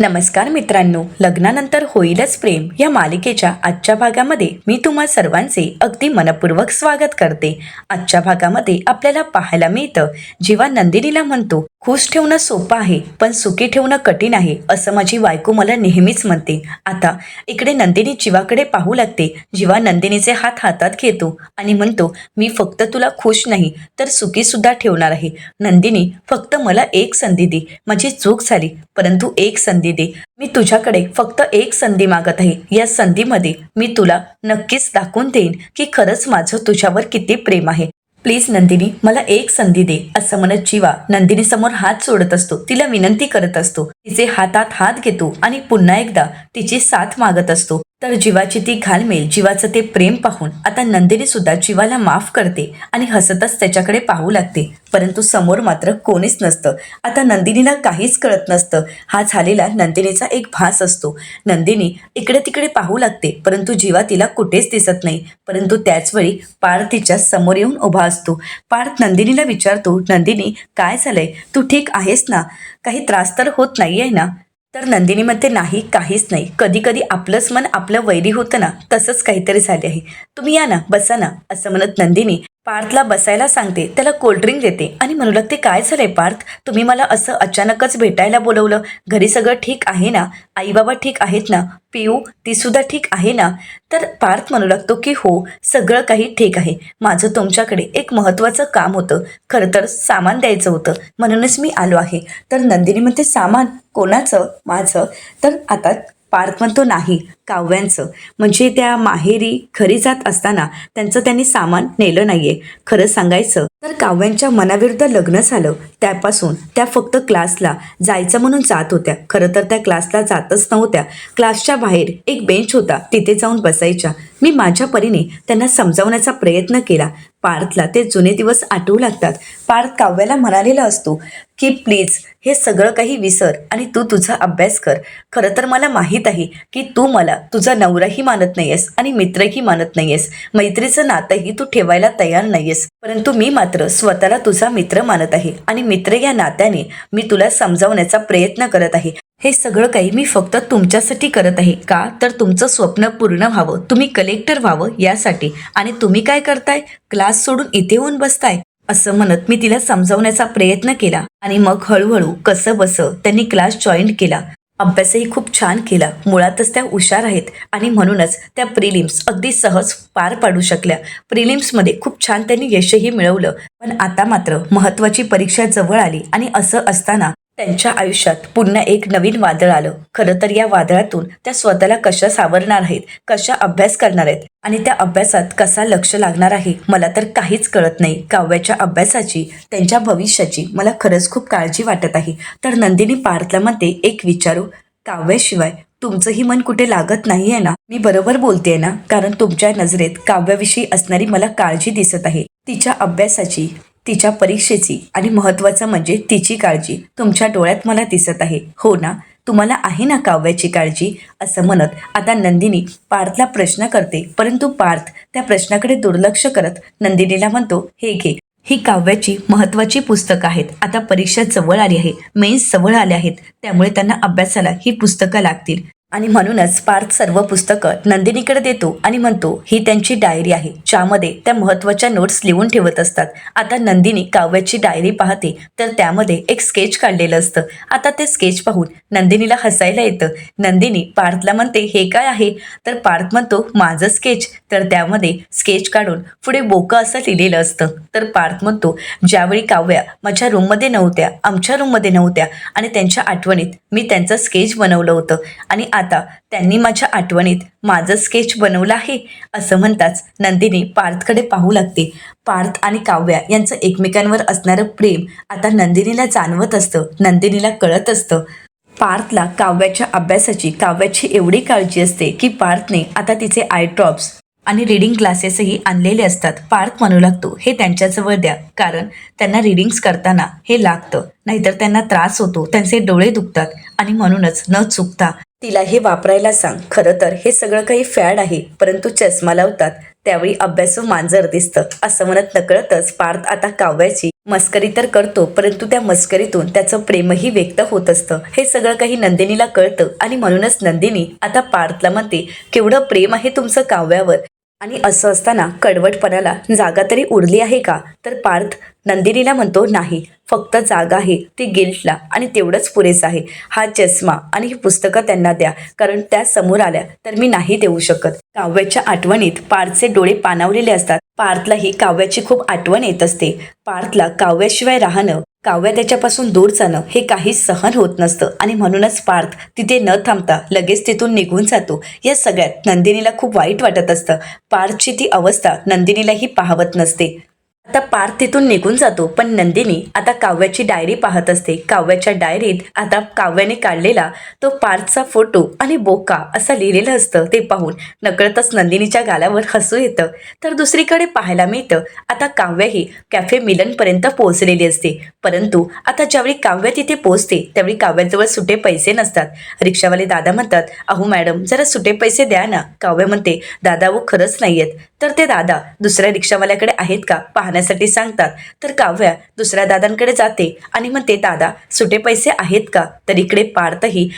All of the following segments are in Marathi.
नमस्कार मित्रांनो, लग्नानंतर होईलच प्रेम या मालिकेच्या आजच्या भागामध्ये मी तुम्हा सर्वांचे अगदी मनपूर्वक स्वागत करते. आजच्या भागामध्ये आपल्याला पाहायला मिळतं जेव्हा नंदिनीला म्हणतो, खुश ठेवणं सोपं आहे पण सुखी ठेवणं कठीण आहे असं माझी बायको मला नेहमीच म्हणते. आता इकडे नंदिनी जीवाकडे पाहू लागते. जीवा नंदिनीचे हात हातात घेतो आणि म्हणतो, मी फक्त तुला खुश नाही तर सुखी सुद्धा ठेवणार आहे. नंदिनी, फक्त मला एक संधी दे. माझी चूक झाली परंतु एक संधी दे. मी तुझ्याकडे फक्त एक संधी मागत आहे. या संधीमध्ये मी तुला नक्कीच दाखवून देईन की खरंच माझं तुझ्यावर किती प्रेम आहे. प्लीज नंदिनी, मला एक संधी दे असं म्हणत जीवा नंदिनी समोर हात सोडत असतो. तिला विनंती करत असतो. तिचे हातात हात घेतो आणि पुन्हा एकदा तिची साथ मागत असतो. तर जीवाची ती घालमेल, जीवाचं ते प्रेम पाहून आता नंदिनी सुद्धा जीवाला माफ करते आणि हसतच त्याच्याकडे पाहू लागते. परंतु समोर मात्र कोणीच नसतं. आता नंदिनीला काहीच कळत नसतं. हा झालेला नंदिनीचा एक भास असतो. नंदिनी इकडे तिकडे पाहू लागते परंतु जीवा तिला कुठेच दिसत नाही. परंतु त्याचवेळी पार्थ तिच्या समोर येऊन उभा असतो. पार्थ नंदिनीला विचारतो, नंदिनी काय झालंय? तू ठीक आहेस ना? काही त्रास तर होत नाहीये ना? तर नंदिनी म्हणते, नाही, काहीच नाही. कधी कधी आपलंच मन आपलं वैरी होतं ना, तसंच काहीतरी झाले आहे. तुम्ही या ना, बसा ना असं म्हणत नंदिनी पार्थला बसायला सांगते. त्याला कोल्ड्रिंक देते आणि म्हणू लागते, काय झालंय पार्थ? तुम्ही मला असं अचानकच भेटायला बोलवलं. घरी सगळं ठीक आहे ना? आई बाबा ठीक आहेत ना? पिऊ ती सुद्धा ठीक आहे ना? तर पार्थ म्हणू लागतो की हो, सगळं काही ठीक आहे. माझं तुमच्याकडे एक महत्त्वाचं काम होतं. खरं तर सामान द्यायचं होतं म्हणूनच मी आलो आहे. तर नंदिनी म्हणते, सामान कोणाचं? माझं. तर आता पार्थ म्हणतो, नाही, काव्यांचं. म्हणजे त्या माहेरी घरी जात असताना त्यांचं त्यांनी सामान नेलं नाहीये. खरं सांगायचं तर काव्यांच्या मनाविरुद्ध लग्न झालं. त्यापासून त्या फक्त क्लासला जायचं म्हणून जात होत्या. खरं तर त्या क्लासला जातच नव्हत्या. क्लासच्या बाहेर एक बेंच होता, तिथे जाऊन बसायच्या. मी माझ्या परीने त्यांना समजावण्याचा प्रयत्न केला. पार्थला ते जुने दिवस आठवू लागतात. पार्थ काव्याला म्हणालेला असतो की प्लीज हे सगळं काही विसर आणि तू तुझा अभ्यास कर. खरं तर मला माहीत आहे की तू मला तुझा नवराही मानत नाहीयेस आणि मित्रही मानत नाहीयेस. मैत्रीचं नातंही तू ठेवायला तयार नाहीयेस. परंतु मी मात्र स्वतःला तुझा मित्र मानत आहे आणि मित्र या नात्याने मी तुला समजावण्याचा प्रयत्न करत आहे. हे सगळं काही मी फक्त तुमच्यासाठी करत आहे. का? तर तुमचं स्वप्न पूर्ण व्हावं, तुम्ही कलेक्टर व्हावं यासाठी. आणि तुम्ही काय करताय? क्लास सोडून इथे येऊन बसताय. असं म्हणत मी तिला समजावण्याचा प्रयत्न केला आणि मग हळूहळू कसं बसं त्यांनी क्लास जॉईन केला. अभ्यासही खूप छान केला. मुळातच त्या हुशार आहेत आणि म्हणूनच त्या प्रिलिम्स अगदी सहज पार पाडू शकल्या. प्रिलिम्समध्ये खूप छान त्यांनी यशही मिळवलं. पण आता मात्र महत्त्वाची परीक्षा जवळ आली आणि असं असताना त्यांच्या आयुष्यात पुन्हा एक नवीन वादळ आलं. खरं तर या वादळातून त्या स्वतःला कशा सावरणार आहेत, कशा अभ्यास करणार आहेत आणि त्या अभ्यासात कसा लक्ष लागणार आहे मला तर काहीच कळत नाही. काव्याच्या अभ्यासाची, त्यांच्या भविष्याची मला खरंच खूप काळजी वाटत आहे. तर नंदिनी पार्थला म्हणते, एक विचारू? काव्याशिवाय तुमचंही मन कुठे लागत नाहीये ना? मी बरोबर बोलतेय ना? कारण तुमच्या नजरेत काव्याविषयी असणारी मला काळजी दिसत आहे. तिच्या अभ्यासाची, तिच्या परीक्षेची आणि महत्त्वाचं म्हणजे तिची काळजी तुमच्या डोळ्यात मला दिसत आहे. हो ना? तुम्हाला आहे ना काव्याची काळजी? असं म्हणत आता नंदिनी पार्थला प्रश्न करते. परंतु पार्थ त्या प्रश्नाकडे दुर्लक्ष करत नंदिनीला म्हणतो, हे घे, ही काव्याची महत्त्वाची पुस्तकं आहेत. आता परीक्षा जवळ आली आहे, मेन्स जवळ आले आहेत, त्यामुळे त्यांना अभ्यासाला ही पुस्तकं लागतील. आणि म्हणूनच पार्थ सर्व पुस्तकं नंदिनीकडे देतो आणि म्हणतो, ही त्यांची डायरी आहे ज्यामध्ये त्या महत्त्वाच्या नोट्स लिहून ठेवत असतात. आता नंदिनी काव्याची डायरी पाहते तर त्यामध्ये एक स्केच काढलेलं असतं. आता ते स्केच पाहून नंदिनीला हसायला येतं. नंदिनी पार्थला म्हणते, हे काय आहे? तर पार्थ म्हणतो, माझं स्केच. तर त्यामध्ये स्केच काढून पुढे बोकं असं लिहिलेलं असतं. तर पार्थ म्हणतो, ज्यावेळी काव्या माझ्या रूममध्ये नव्हत्या, आमच्या रूममध्ये नव्हत्या आणि त्यांच्या आठवणीत मी त्यांचं स्केच बनवलं होतं आणि आता त्यांनी माझ्या आठवणीत माझं स्केच बनवलं आहे. असं म्हणताच नंदिनी पार्थकडे पाहू लागते. पार्थ आणि काव्या यांचं एकमेकांवर असणारं प्रेम आता नंदिनीला जाणवत असतं, नंदिनीला कळत असतं. पार्थला काव्याच्या अभ्यासाची, काव्याची एवढी काळजी असते की पार्थने आता तिचे आय ड्रॉप्स आणि रीडिंग क्लासेसही आणलेले असतात. पार्थ म्हणू लागतो, हे त्यांच्याजवळ द्या, कारण त्यांना रीडिंग्स करताना हे लागतं, नाहीतर त्यांना त्रास होतो, त्यांचे डोळे दुखतात आणि म्हणूनच न चुकता तिला हे वापरायला सांग. खरं तर हे सगळं काही फॅड आहे, परंतु चष्मा लावतात त्यावेळी अभ्यासू मांजर दिसतं असं म्हणत नकळतच पार्थ आता काव्याची मस्करी तर करतो, परंतु त्या मस्करीतून त्याचं प्रेमही व्यक्त होत असतं. हे सगळं काही नंदिनीला कळतं आणि म्हणूनच नंदिनी आता पार्थला म्हणते, केवढं प्रेम आहे तुमचं काव्यावर. आणि असं असताना कडवटपणाला जागा तरी उरली आहे का? तर पार्थ नंदिनीला म्हणतो, नाही, फक्त जागा आहे ती गिल्टला आणि तेवढंच पुरेसं आहे. हा चष्मा आणि ही पुस्तकं त्यांना द्या, कारण त्या समोर आल्या तर मी नाही देऊ शकत. काव्याच्या आठवणीत पार्थचे डोळे पाणावलेले असतात. पार्थलाही काव्याची खूप आठवण येत असते. पार्थला काव्याशिवाय राहणं, काव्य त्याच्यापासून दूर जाणं हे काही सहन होत नसतं आणि म्हणूनच पार्थ तिथे न थांबता लगेच तिथून निघून जातो. या सगळ्यात नंदिनीला खूप वाईट वाटत असतं. पार्थची ती अवस्था नंदिनीलाही पाहवत नसते. आता पार्थ तिथून निघून जातो, पण नंदिनी आता काव्याची डायरी पाहत असते. काव्याच्या डायरीत आता काव्याने काढलेला तो पार्थचा फोटो आणि बोका असं लिहिलेलं असतं. ते पाहून नकळतच नंदिनीच्या गालावर हसू येतं. तर दुसरीकडे पाहायला मिळतं, आता काव्य ही कॅफे मिलनपर्यंत पोहोचलेली असते. परंतु आता ज्यावेळी काव्य तिथे पोहोचते त्यावेळी काव्याजवळ सुटे पैसे नसतात. रिक्षावाले दादा म्हणतात, अहो मॅडम, जरा सुटे पैसे द्या ना. काव्य म्हणते, दादा वो खरंच नाहीयेत. तर ते दादा दुसऱ्या रिक्षावाल्याकडे आहेत का पाहण्यासाठी सांगतात. तर काव्या दुसऱ्या दादांकडे जाते आणि म्हणते, दादा सुटे पैसे आहेत का? तर इकडे पार्थही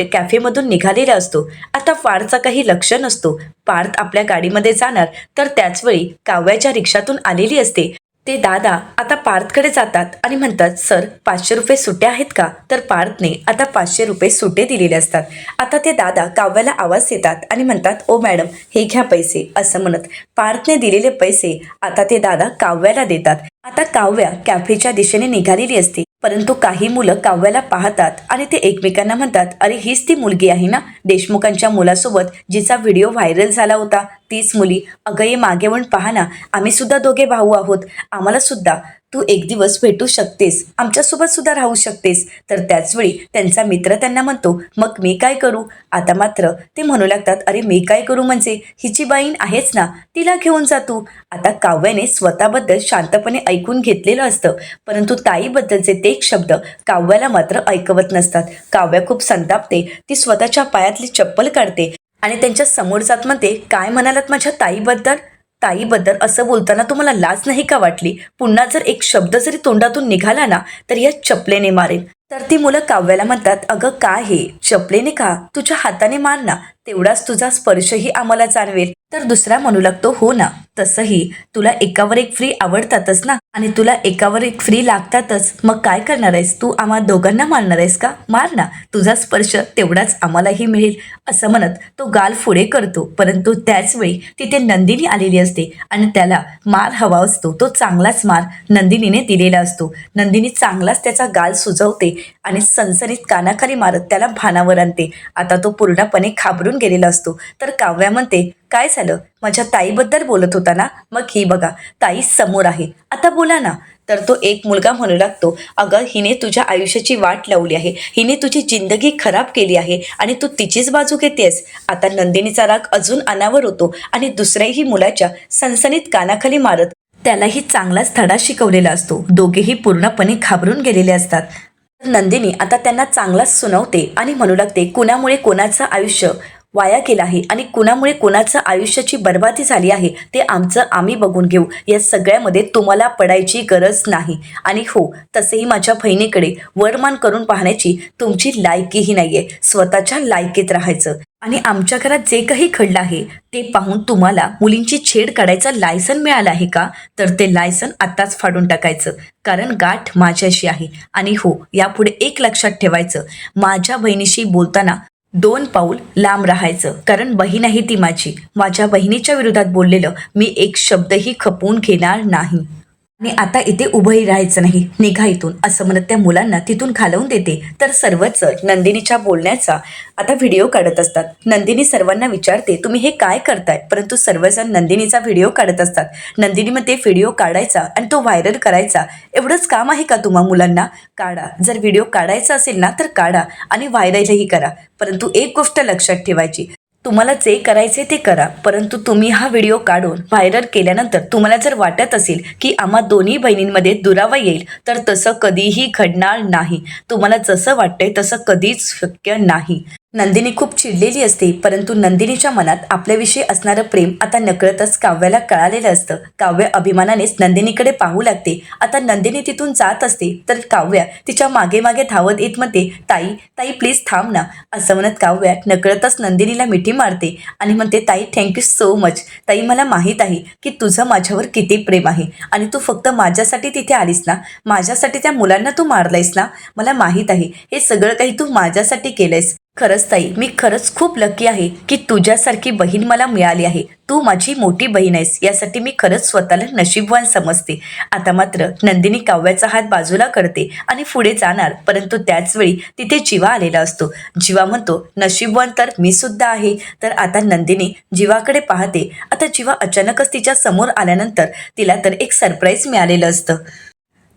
कॅफेमधून निघालेला असतो. आता पार्थचा काही लक्ष नसतो. पार्थ आपल्या गाडीमध्ये जाणार तर त्याचवेळी काव्याच्या रिक्षातून आलेली असते. ते दादा आता पार्थकडे जातात आणि म्हणतात, सर 500 रुपये सुटे आहेत का? तर पार्थने आता 500 रुपये सुटे दिलेले असतात. आता ते दादा काव्याला आवाज देतात आणि म्हणतात, ओ मॅडम, हे घ्या पैसे. असं म्हणत पार्थने दिलेले पैसे आता ते दादा काव्याला देतात. आता काव्या कॅफेच्या दिशेने निघालेली असते, परंतु काही मुलं काव्याला पाहतात आणि ते एकमेकांना म्हणतात, अरे हीच ती मुलगी आहे ना, देशमुखांच्या मुलासोबत जिचा व्हिडिओ व्हायरल झाला होता, तीच मुली. अगं ये मागे वळून पहा ना, आम्ही सुद्धा दोघे भाऊ आहोत, आम्हाला सुद्धा तू एक दिवस भेटू शकतेस, आमच्यासोबत सुद्धा राहू शकतेस. तर त्याचवेळी त्यांचा मित्र त्यांना म्हणतो, मग मी काय करू? आता मात्र ते म्हणू लागतात, अरे मी काय करू म्हणजे, हिची बहीण आहेच ना, तिला घेऊन जा तू. आता काव्याने स्वतःबद्दल शांतपणे ऐकून घेतलेलं असतं, परंतु ताईबद्दलचे ते शब्द काव्याला मात्र ऐकवत नसतात. काव्या खूप संतापते. ती स्वतःच्या पायातली चप्पल काढते आणि त्यांच्या समोर जात म्हणते, काय म्हणालात माझ्या ताईबद्दल? ताईबद्दल असं बोलताना तुम्हाला लाज नाही का वाटली? पुन्हा जर एक शब्द जरी तोंडातून निघाला ना तर या चपलेने मारेन. तर ती मुलं काव्याला म्हणतात, अगं काय हे चपलेने का? तुझ्या हाताने मार ना, तेवढाच तुझा स्पर्शही आम्हाला जाणवेल. तर दुसरा म्हणू लागतो, हो ना, तसंही तुला एकावर एक फ्री आवडतातच ना, आणि तुला एकावर एक फ्री लागतातच. मग काय करणार आहेस तू? आम्हा दोघांना मारणार आहेस का? मार ना, तुझा स्पर्श तेवढाच आम्हालाही मिळेल. असं म्हणत तो गाल पुढे करतो, परंतु त्याच वेळी तिथे नंदिनी आलेली असते आणि त्याला मार हवा असतो. तो चांगलाच मार नंदिनीने दिलेला असतो. नंदिनी चांगलाच त्याचा गाल सुजवते आणि सणसणीत कानाखाली मारत त्याला भानावर आणते. आता तो पूर्णपणे घाबरून गेलेला असतो. तर काव्या म्हणते, काय झालं? माझ्या ताईबद्दल बोलत होता ना, मग ही बघा ताई समोर आहे, आता बोला ना. तर तो एक मुलगा म्हणू लागतो, अगं हिने तुझ्या आयुष्याची वाट लावली आहे, हिने तुझी जिंदगी खराब केली आहे आणि तू तिचीच बाजू घेतेस. आता नंदिनीचा राग अजून अनावर होतो आणि दुसऱ्याही मुलाच्या सणसणीत कानाखाली मारत त्यालाही चांगलाच धडा शिकवलेला असतो. दोघेही पूर्णपणे घाबरून गेलेले असतात. नंदिनी आता त्यांना चांगलाच सुनावते आणि म्हणू लागते, कुणामुळे कोणाचं आयुष्य वाया गेलं आहे आणि कुणामुळे कोणाचं आयुष्याची बर्बादी झाली आहे ते आमचं आम्ही बघून घेऊ. या सगळ्यामध्ये तुम्हाला पडायची गरज नाही. आणि हो, तसेही माझ्या बहिणीकडे वरमान करून पाहण्याची तुमची लायकीही नाहीये. स्वतःच्या लायकीत राहायचं. आणि आमच्या घरात जे काही घडलं आहे ते पाहून तुम्हाला मुलींची छेड काढायचं लायसन मिळालं आहे का? तर ते लायसन आत्ताच फाडून टाकायचं, कारण गाठ माझ्याशी आहे. आणि हो, यापुढे एक लक्षात ठेवायचं, माझ्या बहिणीशी बोलताना 2 पाऊल लांब राहायचं, कारण बहीण आहे ती माझी. माझ्या बहिणीच्या विरोधात बोललेलं मी एक शब्दही खपवून घेणार नाही. आणि आता इथे उभंही राहायचं नाही, निघा इथून. असं म्हणत त्या मुलांना तिथून घालवून देते. तर सर्वच नंदिनीच्या बोलण्याचा आता व्हिडिओ काढत असतात. नंदिनी सर्वांना विचारते, तुम्ही हे काय करताय? परंतु सर्वजण नंदिनीचा व्हिडिओ काढत असतात. नंदिनी मध्ये व्हिडिओ काढायचा आणि तो व्हायरल करायचा, एवढंच काम आहे का तुम्हा मुलांना? काढा, जर व्हिडिओ काढायचा असेल ना तर काढा आणि व्हायरलही करा. परंतु एक गोष्ट लक्षात ठेवायची, तुम्हाला जे करायचे ते करा, परंतु तुम्ही हा व्हिडिओ काढून व्हायरल केल्यानंतर तुम्हाला जर वाटत असेल की आम्हा दोन्ही बहिणींमध्ये दुरावा येईल, तर तसं कधीही घडणार नाही. तुम्हाला जसं वाटतंय तसं कधीच शक्य नाही. नंदिनी खूप चिडलेली असते, परंतु नंदिनीच्या मनात आपल्याविषयी असणारं प्रेम आता नकळतच काव्याला कळालेलं असतं. काव्य अभिमानानेच नंदिनीकडे पाहू लागते. आता नंदिनी तिथून जात असते तर काव्या तिच्या मागे मागे धावत येत म्हणते, ताई ताई प्लीज थांब ना. असं म्हणत काव्या नकळतच नंदिनीला मिठी मारते आणि म्हणते, ताई थँक्यू सो मच. ताई मला माहीत आहे की तुझं माझ्यावर किती प्रेम आहे आणि तू फक्त माझ्यासाठी तिथे आलीस ना, माझ्यासाठी त्या मुलांना तू मारलायस ना. मला माहीत आहे हे सगळं काही तू माझ्यासाठी केलंयस. खरंच ताई, मी खरंच खूप लकी आहे की तुझ्यासारखी बहीण मला मिळाली आहे. तू माझी मोठी बहीण आहेस, यासाठी मी खरंच स्वतःला नशीबवान समजते. आता मात्र नंदिनी काव्याचा हात बाजूला करते आणि पुढे जाणार, परंतु त्याच वेळी तिथे जीवा आलेला असतो. जीवा म्हणतो, नशीबवान तर मी सुद्धा आहे. तर आता नंदिनी जीवाकडे पाहते. आता जीवा अचानकच तिच्या समोर आल्यानंतर तिला तर एक सरप्राईज मिळालेलं असतं.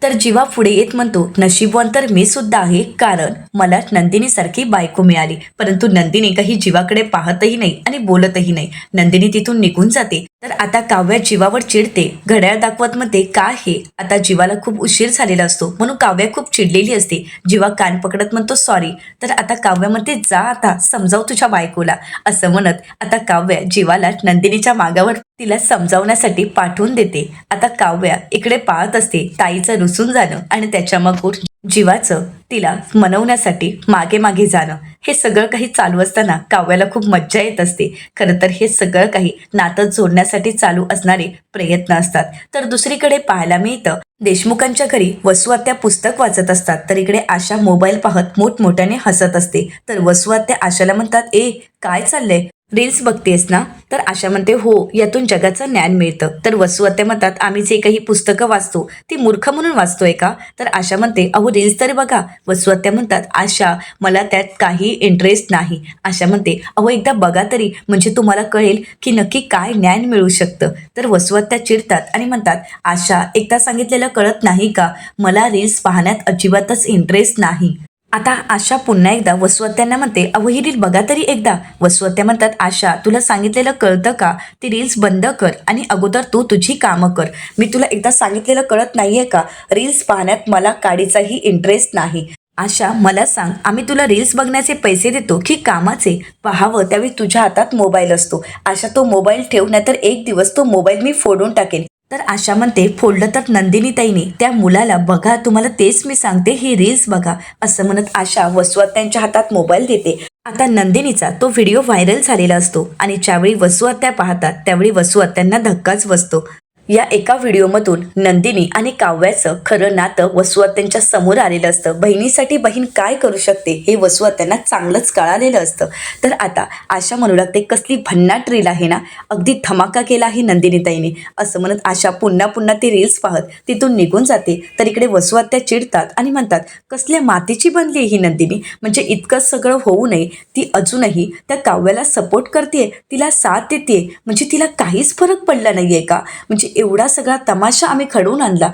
तर जीवा पुढे येत म्हणतो, नशीबवान तर मी सुद्धा आहे, कारण मला नंदिनीसारखी बायको मिळाली. परंतु नंदिनी काही जीवाकडे पाहतही नाही आणि बोलतही नाही. नंदिनी तिथून निघून जाते. तर आता काव्या जीवावर चिडते. घड्याळ दाखवत म्हणते, काय हे. आता जीवाला खूप उशीर झालेला असतो म्हणून काव्या खूप चिडलेली असते. जीवा कान पकडत म्हणतो, सॉरी. तर आता काव्या म्हणते, जा आता समजाव तुझ्या बायकोला. असं म्हणत आता काव्या जीवाला नंदिनीच्या मागावर तिला समजावण्यासाठी पाठवून देते. आता काव्या इकडे पाहत असते ताईचं रुसून जाणं आणि त्याच्या मागून जीवाचं तिला मनवण्यासाठी मागे मागे जाणं. हे सगळं काही चालू असताना काव्याला खूप मज्जा येत असते. खरं तर हे सगळं काही नातं जोडण्यासाठी चालू असणारे प्रयत्न असतात. तर दुसरीकडे पाहायला मिळतं, देशमुखांच्या घरी वसू आत्या पुस्तक वाचत असतात, तर इकडे आशा मोबाईल पाहत मोठमोठ्याने हसत असते. तर वसू आत्या आशाला म्हणतात, ए काय चाललंय, रील्स बघतेस ना. तर आशा म्हणते, हो, यातून जगाचं ज्ञान मिळतं. तर वसू आत्या म्हणतात, आम्ही जे काही पुस्तकं वाचतो ती मूर्ख म्हणून वाचतोय का. तर आशा म्हणते, अहो रील्स तरी बघा. वसू आत्या म्हणतात, आशा मला त्यात काही इंटरेस्ट नाही. आशा म्हणते, अहो एकदा बघा तरी, म्हणजे तुम्हाला कळेल की नक्की काय ज्ञान मिळू शकतं. तर वसू आत्या चिडतात आणि म्हणतात, आशा एकदा सांगितलेलं कळत नाही का, मला रील्स पाहण्यात अजिबातच इंटरेस्ट नाही. आता आशा पुन्हा एकदा वसू आत्यांना म्हणते, अहो ही रील बघा तरी एकदा. वसू आत्या म्हणतात, आशा तुला सांगितलेलं कळतं का, ती रील्स बंद कर आणि अगोदर तू तुझी कामं कर. मी तुला एकदा सांगितलेलं कळत नाहीये का, रील्स पाहण्यात मला काडीचाही इंटरेस्ट नाही. आशा मला सांग, आम्ही तुला रील्स बघण्याचे पैसे देतो की कामाचे. पाहावं त्यावेळी तुझ्या हातात मोबाईल असतो. आशा तो मोबाईल ठेव, नाहीतर एक दिवस तो मोबाईल मी फोडून टाकेन. तर आशा म्हणते, फोडलं तर नंदिनी ताईने त्या मुलाला बघा, तुम्हाला तेच मी सांगते, ही रील्स बघा. असं म्हणत आशा वसू आत्यांच्या हातात मोबाईल देते. आता नंदिनीचा तो व्हिडिओ व्हायरल झालेला असतो आणि ज्यावेळी वसू आत्या पाहतात त्यावेळी वसू आत्यांना धक्काच बसतो. या एका व्हिडिओमधून नंदिनी आणि काव्याचं खरं नातं वसू आत्यांच्या समोर आलेलं असतं. बहिणीसाठी बहीण काय करू शकते हे वसू आत्यांना चांगलंच कळालेलं असतं. तर आता आशा म्हणू लागते, कसली भन्नाट रील आहे ना, अगदी धमाका केला आहे नंदिनीताईने. असं म्हणत आशा पुन्हा पुन्हा ती रील्स पाहत तिथून निघून जाते. तर इकडे वसू आत्या चिडतात आणि म्हणतात, कसल्या मातीची बनली आहे ही नंदिनी, म्हणजे इतकं सगळं होऊ नये ती अजूनही त्या काव्याला सपोर्ट करते, तिला साथ देते, म्हणजे तिला काहीच फरक पडला नाहीये का. म्हणजे एवढा सगळा तमाशा आम्ही घडवून आणला,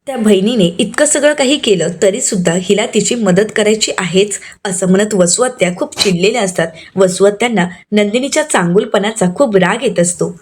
त्या बहिणीने इतकं सगळं काही केलं तरी सुद्धा हिला तिची मदत करायची आहेच. असं म्हणत वसू आत्या खूप चिडलेल्या असतात. वसू आत्यांना नंदिनीच्या चांगुलपणाचा खूप राग येत असतो.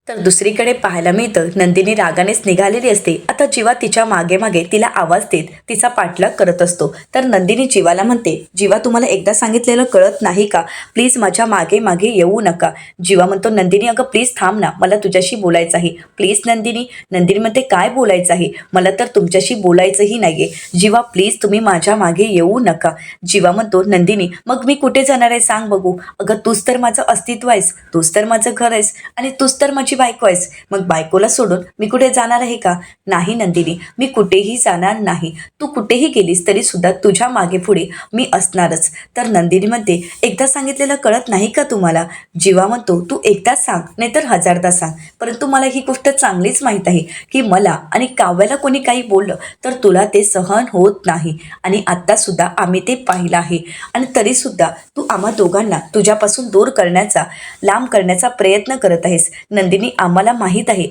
तर दुसरीकडे पाहायला मिळतं, नंदिनी रागानेच निघालेली असते. आता जीवा तिच्या मागे मागे तिला आवाज देत तिचा पाठलाग करत असतो. तर नंदिनी जीवाला म्हणते, जीवा तुम्हाला एकदा सांगितलेलं कळत नाही का, प्लीज माझ्या मागे मागे येऊ नका. जीवा म्हणतो, नंदिनी अगं प्लीज थांब ना, मला तुझ्याशी बोलायचं आहे. प्लीज नंदिनी. नंदिनी म्हणते, काय बोलायचं आहे, मला तर तुमच्याशी बोलायचंही नाहीये. जीवा प्लीज तुम्ही माझ्या मागे येऊ नका. जीवा म्हणतो, नंदिनी मग मी कुठे जाणार आहे सांग बघू. अगं तूच तर माझं अस्तित्व आहेस, तूच तर माझं घर आहेस आणि तूच तर माझी बायको आहेस. मग बायकोला सोडून मी कुठे जाणार आहे का. नाही नंदिनी, मी कुठेही जाणार नाही. तू कुठेही गेलीस तरी सुद्धा तुझ्या मागे पुढे मी असणारच. तर नंदिनी म्हणते, एकदा सांगितलेलं कळत नाही का तुम्हाला. जीवा म्हणतो, तू एकदाच सांग नाहीतर हजारदा सांग, परंतु मला ही गोष्ट चांगलीच माहीत आहे की मला आणि काव्याला कोणी काही बोललं तर तुला ते सहन होत नाही. आणि आत्ता सुद्धा आम्ही ते पाहिलं आहे आणि तरी सुद्धा तू आम्हा दोघांना तुझ्यापासून दूर करण्याचा, लांब करण्याचा प्रयत्न करत आहेस. नंदिनी आम्हाला माहीत आहे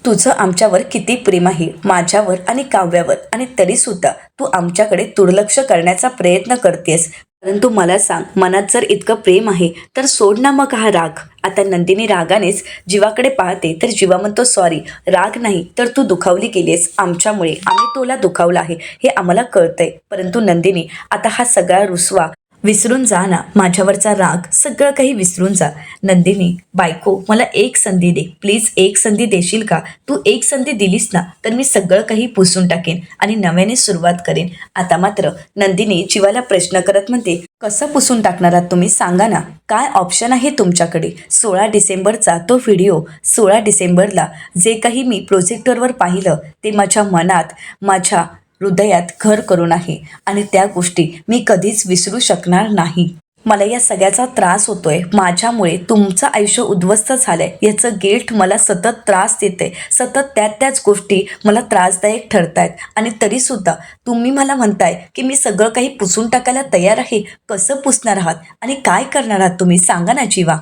तुझं आमच्यावर किती प्रेम आहे, माझ्यावर आणि काव्यावर, आणि तरी सुद्धा तू आमच्याकडे दुर्लक्ष करण्याचा प्रयत्न करतेस. परंतु मला सांग, मनात जर इतकं प्रेम आहे तर सोड ना मग हा राग. आता नंदिनी रागानेच जीवाकडे पाहते. तर जीवा म्हणतो, सॉरी, राग नाही तर तू दुखावली गेलीस आमच्यामुळे, आम्ही तुला दुखावलं आहे हे आम्हाला कळतंय. परंतु नंदिनी आता हा सगळा रुसवा विसरून जा ना माझ्यावरचा राग, सगळं काही विसरून जा. नंदिनी बायको, मला एक संधी दे प्लीज, एक संधी देशील का? तू एक संधी दिलीस ना तर मी सगळं काही पुसून टाकेन आणि नव्याने सुरुवात करेन. आता मात्र नंदिनी जीवाला प्रश्न करत म्हणते, कसं पुसून टाकणार आहात तुम्ही सांगा ना, काय ऑप्शन आहे तुमच्याकडे? 16 डिसेंबरचा तो व्हिडिओ, 16 डिसेंबरला जे काही मी प्रोजेक्टरवर पाहिलं ते माझ्या मनात, माझ्या हृदयात घर करून आहे आणि त्या गोष्टी मी कधीच विसरू शकणार नाही. मला या सगळ्याचा त्रास होतोय, माझ्यामुळे तुमचं आयुष्य उद्ध्वस्त झालंय याचं गिल्ट मला सतत त्रास देते. सतत त्याच गोष्टी मला त्रासदायक ठरतायत आणि तरीसुद्धा तुम्ही मला म्हणताय की मी सगळं काही पुसून टाकायला तयार आहे. कसं पुसणार आहात आणि काय करणार आहात तुम्ही सांगा ना जीवा.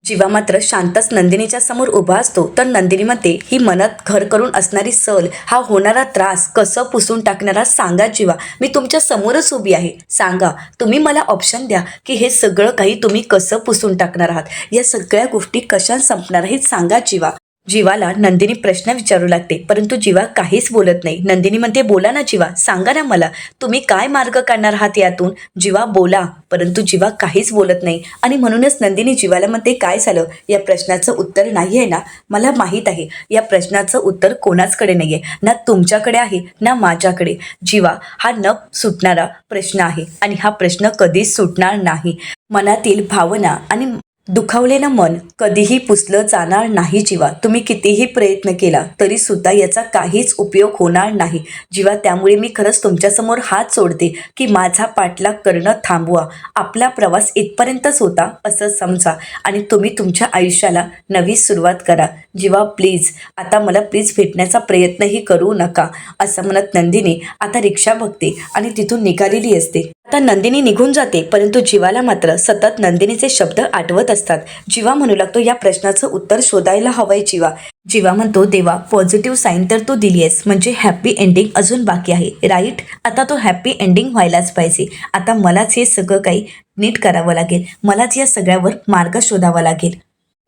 जीवा मात्र शांतच नंदिनीच्या समोर उभा असतो तर नंदिनी म्हणते, ही मनात घर करून असणारी सल, हा होणारा त्रास कसं पुसून टाकणारा सांगा जीवा. मी तुमच्या समोरच उभी आहे, सांगा. तुम्ही मला ऑप्शन द्या की हे सगळं काही तुम्ही कसं पुसून टाकणार आहात, या सगळ्या गोष्टी कशा संपणार आहेत सांगा जीवा. जीवाला नंदिनी प्रश्न विचारू लागते परंतु जीवा काहीच बोलत नाही. नंदिनी म्हणते, बोला ना जीवा, सांगा ना मला, तुम्ही काय मार्ग काढणार आहात यातून? जीवा बोला. परंतु जीवा काहीच बोलत नाही आणि म्हणूनच नंदिनी जीवाला म्हणते, काय झालं? या प्रश्नाचं उत्तर नाही आहे ना? मला माहीत आहे या प्रश्नाचं उत्तर कोणाचकडे नाही आहे, ना तुमच्याकडे आहे ना माझ्याकडे. जीवा, हा न सुटणारा प्रश्न आहे आणि हा प्रश्न कधीच सुटणार नाही. मनातील भावना आणि दुखावलेलं मन कधीही पुसलं जाणार नाही जीवा. तुम्ही कितीही प्रयत्न केला तरी सुद्धा याचा काहीच उपयोग होणार नाही जीवा. त्यामुळे मी खरंच तुमच्यासमोर हात जोडते की माझा पाठलाग करणं थांबवा. आपला प्रवास इथपर्यंतच होता असं समजा आणि तुम्ही तुमच्या आयुष्याला नवी सुरुवात करा जीवा. प्लीज आता मला प्लीज भेटण्याचा प्रयत्नही करू नका. असं म्हणत नंदिनी आता रिक्षा बघते आणि तिथून निघालेली असते. आता नंदिनी निघून जाते परंतु जीवाला मात्र सतत नंदिनीचे शब्द आठवत असतात. जीवा म्हणू लागतो, या प्रश्नाचं उत्तर शोधायला हवंय जीवा. जीवा म्हणतो, देवा पॉझिटिव्ह साईन तर तू दिली आहेस, म्हणजे हॅप्पी एंडिंग अजून बाकी आहे राईट. आता तो हॅप्पी एंडिंग व्हायलाच पाहिजे. आता मलाच हे सगळं काही नीट करावं लागेल, मलाच या सगळ्यावर मार्ग शोधावा लागेल.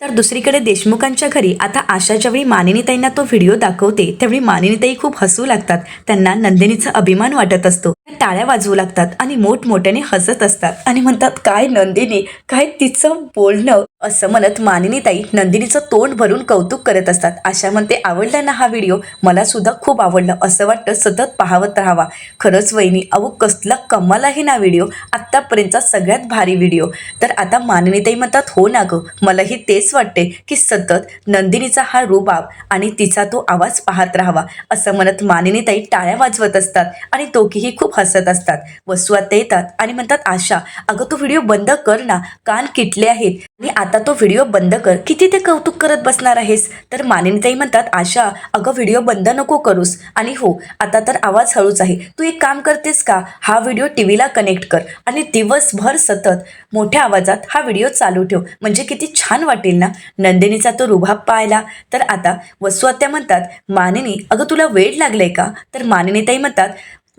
तर दुसरीकडे देशमुखांच्या घरी आता आशा ज्यावेळी मानिनीताईंना तो व्हिडिओ दाखवते त्यावेळी मानिनीताई खूप हसू लागतात. त्यांना नंदिनीचा अभिमान वाटत असतो. टाळ्या वाजवू लागतात आणि मोठमोठ्याने हसत असतात आणि म्हणतात, काय नंदिनी, काय तिचं बोलणं, असं म्हणत मानिनीताई नंदिनीचं तोंड भरून कौतुक करत असतात. आशा म्हणते, आवडला ना हा व्हिडिओ? मला सुद्धा खूप आवडलं, असं वाटतं सतत पाहत राहावा. खरंच वहिनी, अहो कसला कमाल आहे ना व्हिडिओ, आत्तापर्यंतचा सगळ्यात भारी व्हिडिओ. तर आता मानिनीताई म्हणतात, हो ना गं, मलाही तेच वाटते की सतत नंदिनीचा हा रुबाब आणि तिचा तो आवाज पाहत राहावा. असं म्हणत मानिनीताई टाळ्या वाजवत असतात आणि दोघीही खूप हसत असतात. वसू आत्या येतात आणि म्हणतात, आशा अगं तो व्हिडिओ बंद कर ना, कान किटले आहेत आणि आता तो व्हिडिओ बंद कर, किती ते कौतुक करत बसणार आहेस? तर मानिनीताई म्हणतात, आशा अगं व्हिडिओ बंद नको करूस, आणि हो आता तर आवाज हळूच आहे, तू एक काम करतेस का, हा व्हिडिओ टीव्हीला कनेक्ट कर आणि दिवसभर सतत मोठ्या आवाजात हा व्हिडिओ चालू ठेव, म्हणजे किती छान वाटेल ना नंदिनीचा तो रुबाब पाहायला. तर आता वसू आत्या म्हणतात, मानिनी अगं तुला वेळ लागलाय का? तर मानिनीताई म्हणतात,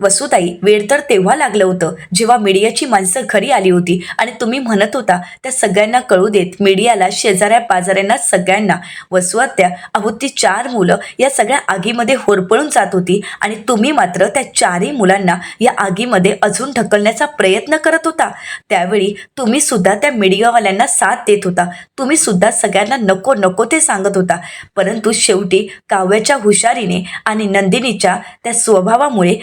वसुताई वेळ तर तेव्हा लागलं होतं जेव्हा मीडियाची माणसं घरी आली होती आणि तुम्ही म्हणत होता त्या सगळ्यांना कळू देत, मीडियाला, शेजाऱ्या पाजाऱ्यांना, सगळ्यांना. वसू आत्या, अहो ती 4 मुलं या सगळ्या आगीमध्ये होरपळून जात होती आणि तुम्ही मात्र त्या 4ही मुलांना या आगीमध्ये अजून ढकलण्याचा प्रयत्न करत होता. त्यावेळी तुम्ही सुद्धा त्या मीडियावाल्यांना साथ देत होता, तुम्ही सुद्धा सगळ्यांना नको नको ते सांगत होता. परंतु शेवटी काव्याच्या हुशारीने आणि नंदिनीच्या त्या स्वभावामुळे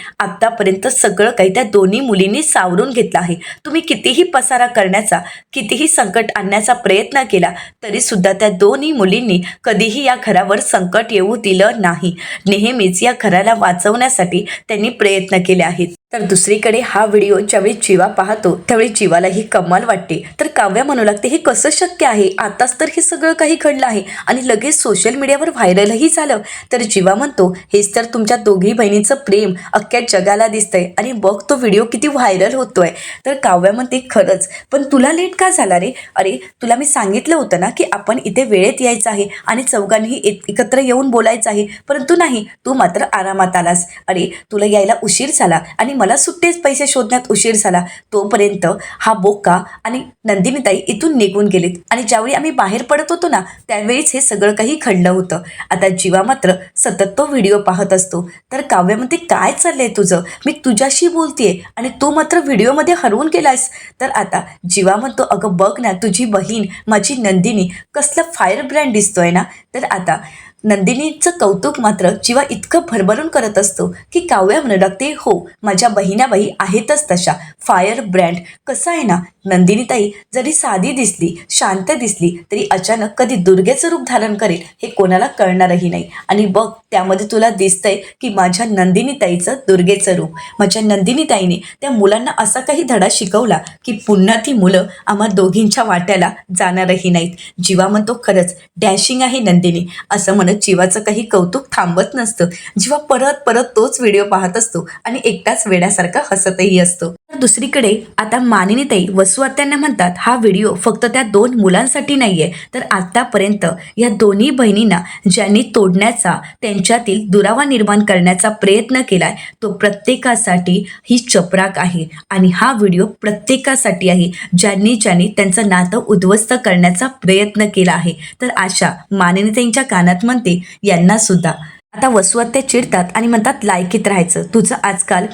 आतापर्यंत सगळं काही त्या दोन्ही मुलींनी सावरून घेतलं आहे. तुम्ही कितीही पसारा करण्याचा, कितीही संकट आणण्याचा प्रयत्न केला तरी सुद्धा त्या दोन्ही मुलींनी कधीही या घरावर संकट येऊ दिलं नाही. नेहमीच या घराला वाचवण्यासाठी त्यांनी प्रयत्न केले आहेत. तर दुसरीकडे हा व्हिडिओ ज्यावेळी जीवा पाहतो त्यावेळी जीवालाही कमाल वाटते. तर काव्या म्हणू लागते, हे कसं शक्य आहे, आताच तर हे सगळं काही घडलं आहे आणि लगेच सोशल मीडियावर व्हायरलही झालं. तर जीवा म्हणतो, हेच तर तुमच्या दोघी बहिणींचं प्रेम अख्ख्या जगाला दिसतंय आणि बघ तो व्हिडिओ किती व्हायरल होतोय. तर काव्या म्हणते, खरंच पण तुला लेट का झाला रे? अरे तुला मी सांगितलं होतं ना की आपण इथे वेळेत यायचं आहे आणि चौघांनीही एकत्र येऊन बोलायचं आहे, परंतु नाही, तू मात्र आरामात आलास. अरे तुला यायला उशीर झाला आणि मला सुट्टेच पैसे शोधण्यात उशीर झाला. तोपर्यंत हा बोका आणि नंदिनीताई इथून निघून गेलीत आणि ज्यावेळी आम्ही बाहेर पडत होतो ना त्यावेळीच हे सगळं काही घडलं होतं. आता जीवा मात्र सतत तो व्हिडिओ पाहत असतो. तर काव्य म्हणते, काय चाललंय तुझं? मी तुझ्याशी बोलतेय आणि तू मात्र व्हिडिओमध्ये हरवून गेलास. तर आता जीवा म्हणतो, अगं बघ ना, तुझी बहीण माझी नंदिनी कसलं फायर ब्रँड दिसतोय ना. तर आता नंदिनीचं कौतुक मात्र जीवा इतकं भरभरून करत असतो की काव्या म्हणू लागते, हो माझ्या बहिणाबाई आहेतच तशा फायर ब्रँड. कसं आहे ना, नंदिनीताई जरी साधी दिसली, शांत दिसली, तरी अचानक कधी दुर्गेचं रूप धारण करेल हे कोणाला कळणारही नाही. आणि बघ त्यामध्ये तुला दिसतंय की माझ्या नंदिनीताईचं दुर्गेचं रूप. माझ्या नंदिनीताईने त्या मुलांना असा काही धडा शिकवला की पुन्हा ती मुलं आम्हा दोघींच्या वाट्याला जाणारही नाहीत. जीवा म्हणतो, खरंच डॅशिंग आहे नंदिनी. असं म्हणत जीवाचं काही कौतुक थांबत नसतं. जीवा परत परत तोच व्हिडिओ पाहत असतो आणि एकटाच वेड्यासारखा हसतही असतो. तर दुसरीकडे आता मानिनीताई वसू आत्यांना म्हणतात, हा व्हिडिओ फक्त त्या 2 मुलांसाठी नाहीये, तर आतापर्यंत या दोन्ही बहिणींना ज्यांनी तोडण्याचा, त्यांच्यातील दुरावा निर्माण करण्याचा प्रयत्न केलाय तो प्रत्येकासाठी ही चपराक आहे. आणि हा व्हिडिओ प्रत्येकासाठी आहे ज्यांनी त्यांचं नातं उद्ध्वस्त करण्याचा प्रयत्न केला आहे. तर अशा मानिनीताईंच्या कानात म्हणते, यांना सुद्धा. आता वसू आत्या चिडतात आणि म्हणतात, लायकीत राहायचं. तुझं आजकाल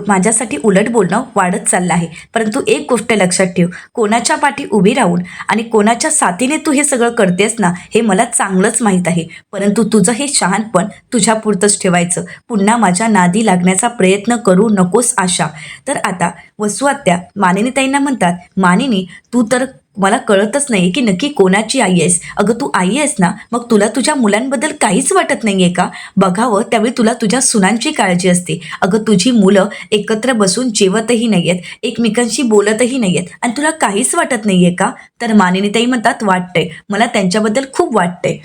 माझ्यासाठी उलट बोलणं वाढत चाललं आहे. परंतु एक गोष्ट लक्षात ठेव, कोणाच्या पाठी उभी राहून आणि कोणाच्या साथीने तू हे सगळं करतेस ना, हे मला चांगलंच माहीत आहे. परंतु तुझं हे शहाणपण तुझ्यापुरतंच ठेवायचं. पुन्हा माझ्या नादी लागण्याचा प्रयत्न करू नकोस आशा. तर आता वसू आत्या मानिनीताईंना म्हणतात, मानिनी तू तर मला कळतच नाही की नक्की कोणाची आई आहेस. अगं तू आई आहेस ना, मग तुला तुझ्या मुलांबद्दल काहीच वाटत नाहीये का? बघावं त्यावेळी तुला तुझ्या सुनांची काळजी असते. अगं तुझी मुलं एकत्र बसून जेवतही नाहीयेत, एकमेकांशी बोलतही नाहीयेत आणि तुला काहीच वाटत नाहीये का? तर मानिनीताई म्हणतात, वाटतंय मला, त्यांच्याबद्दल खूप वाटतंय.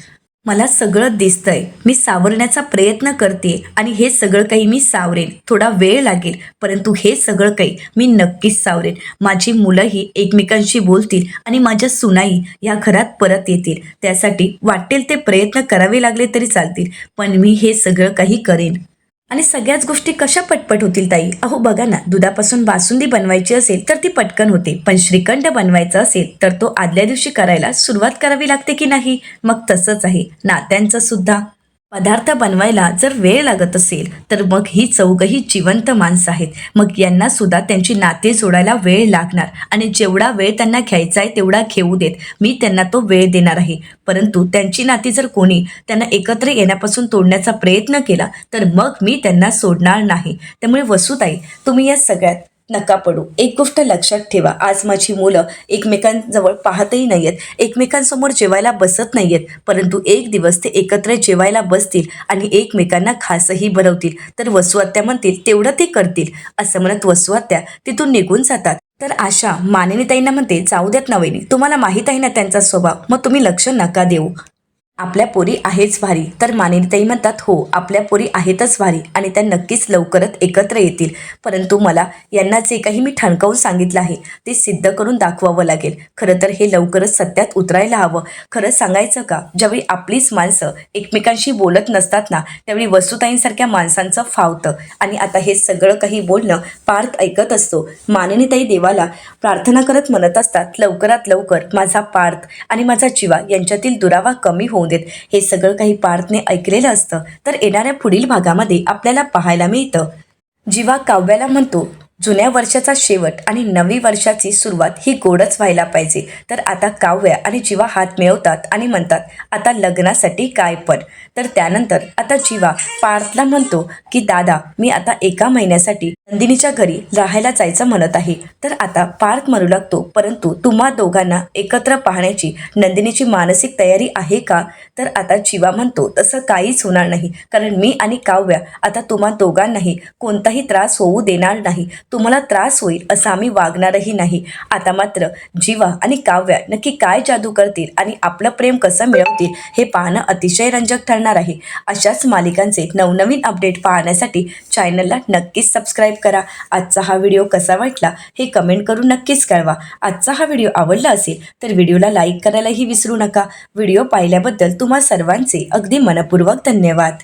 मला सगळं दिसतंय, मी सावरण्याचा प्रयत्न करते आणि हे सगळं काही मी सावरेन. थोडा वेळ लागेल, परंतु हे सगळं काही मी नक्कीच सावरेन. माझी मुलंही एकमेकांशी बोलतील आणि माझ्या सुनाई या घरात परत येतील. त्यासाठी वाटेल ते प्रयत्न करावे लागले तरी चालतील, पण मी हे सगळं काही करेन. आणि सगळ्याच गोष्टी कशा पटपट होतील ताई? अहो बघा ना, दुधापासून बासुंदी बनवायची असेल तर ती पटकन होते, पण श्रीखंड बनवायचा असेल तर तो आदल्या दिवशी करायला सुरुवात करावी लागते की नाही? मग तसंच आहे नात्यांचं सुद्धा. पदार्थ बनवायला जर वेळ लागत असेल तर मग ही चौघही जिवंत माणसं आहेत. मग यांना सुद्धा त्यांची नाते जोडायला वेळ लागणार आणि जेवढा वेळ त्यांना घ्यायचा आहे तेवढा घेऊ देत. मी त्यांना तो वेळ देणार आहे. परंतु त्यांची नाती जर कोणी त्यांना एकत्र येण्यापासून तोडण्याचा प्रयत्न केला तर मग मी त्यांना सोडणार नाही. त्यामुळे वसुताई, तुम्ही या सगळ्यात नका पडू. एक गोष्ट लक्षात ठेवा, आज माझी मुलं एकमेकांजवळ पाहतही नाहीयेत, एकमेकांसमोर जेवायला बसत नाहीयेत, परंतु एक दिवस ते एकत्र जेवायला बसतील आणि एकमेकांना खासही भरवतील. तर वसू आत्या म्हणतील तेवढं ते करतील. असं म्हणत वसू आत्या तिथून निघून जातात. तर आशा मानिनीताईंना म्हणते, जाऊ द्यात ना वहिनी, तुम्हाला माहीत आहे ना त्यांचा स्वभाव, मग तुम्ही लक्ष नका देऊ. आपल्या पोरी आहेच भारी. तर मानिनीताई म्हणतात, हो आपल्या पोरी आहेतच भारी आणि त्या नक्कीच लवकरच एकत्र येतील. परंतु मला यांना जे काही मी ठणकावून सांगितलं आहे ते सिद्ध करून दाखवावं लागेल. खरं तर हे लवकरच सत्यात उतरायला हवं. खरं सांगायचं का, ज्यावेळी आपलीच माणसं एकमेकांशी बोलत नसतात ना त्यावेळी वसुताईंसारख्या माणसांचं फावतं. आणि आता हे सगळं काही बोलणं पार्थ ऐकत असतो. मानिनीताई देवाला प्रार्थना करत म्हणत असतात, लवकरात लवकर माझा पार्थ आणि माझा जीवा यांच्यातील दुरावा कमी होऊ देत. हे सगळं काही पार्थने ऐकलेलं असतं. तर येणाऱ्या पुढील भागामध्ये आपल्याला पाहायला मिळतं, जीवा काव्याला म्हणतो, जुन्या वर्षाचा शेवट आणि नवी वर्षाची सुरुवात ही गोडच व्हायला पाहिजे. तर आता काव्या आणि जीवा हात मिळवतात आणि म्हणतात, आता लग्नासाठी काय पण. तर त्यानंतर आता जीवा पार्थला म्हणतो की दादा, मी आता 1 महिन्यासाठी नंदिनीच्या घरी राहायला जायचं म्हणत आहे. तर आता पार्थ म्हणू लागतो, परंतु तुम्हा दोघांना एकत्र पाहण्याची नंदिनीची मानसिक तयारी आहे का? तर आता जीवा म्हणतो, तसं काहीच होणार नाही, कारण मी आणि काव्या आता तुम्हा दोघांनाही कोणताही त्रास होऊ देणार नाही. तुम्हाला त्रास होईल असं आम्ही वागणारही नाही. आता मात्र जीवा आणि काव्या नक्की काय जादू करतील आणि आपलं प्रेम कसं मिळवतील हे पाहणं अतिशय रंजक ठरणार आहे. अशाच मालिकांचे नवनवीन अपडेट पाहण्यासाठी चॅनलला नक्कीच सबस्क्राईब करा. आजचा हा व्हिडिओ कसा वाटला हे कमेंट करून नक्कीच कळवा. आजचा हा व्हिडिओ आवडला असेल तर व्हिडिओला लाईक करायलाही विसरू नका. व्हिडिओ पाहिल्याबद्दल तुम्हा सर्वांचे अगदी मनपूर्वक धन्यवाद.